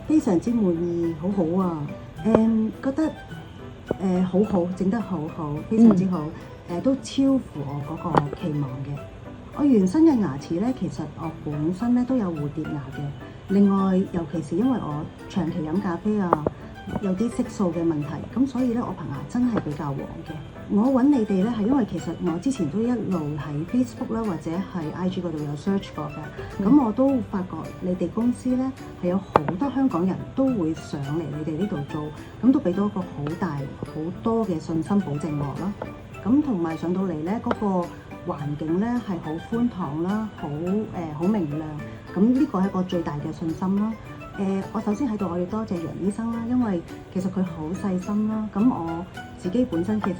非常之滿意，好好啊！覺得好好，整得好好，非常之好，都超乎我嗰個期望嘅。我原生嘅牙齒咧，其實我本身咧都有蝴蝶牙嘅。另外，尤其是因為我長期飲咖啡啊，有啲色素嘅問題，咁所以咧我棚牙真係比較黃嘅。我揾你哋咧係因為其實我之前都一路喺 Facebook 啦或者係 IG 嗰度有 search 過嘅，咁我都發覺你哋公司咧係有好多香港人都會上嚟你哋呢度做，咁都俾到一個好大好多嘅信心保證我啦。咁同埋上到嚟咧嗰個環境咧係好寬敞啦，好明亮，咁呢個係一個最大嘅信心啦。我首先喺度我要多謝楊醫生啦，因為其實佢好細心啦。咁我自己本身其實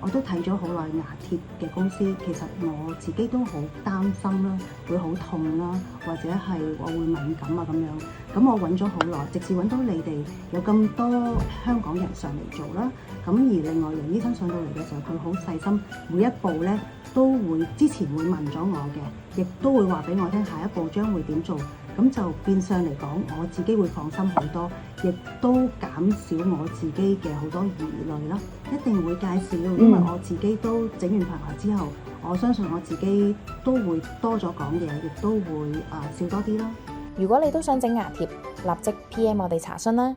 我都睇咗好耐牙貼嘅公司，其實我自己都好擔心啦，會好痛啦，或者係我會敏感啊咁樣。咁我揾咗好耐，直至揾到你哋有咁多香港人上嚟做啦。咁而另外楊醫生上到嚟嘅時候，佢好細心，每一步咧都會之前會問咗我嘅，亦都會話俾我聽下一步將會點做。咁就變相嚟講，我自己會放心好多，亦都減少我自己嘅好多疑慮啦。一定會介紹，因為我自己都整完棚牙之後，我相信我自己都會多咗講嘢，亦都會笑多啲啦。如果你都想整牙貼，立即 PM 我哋查詢啦。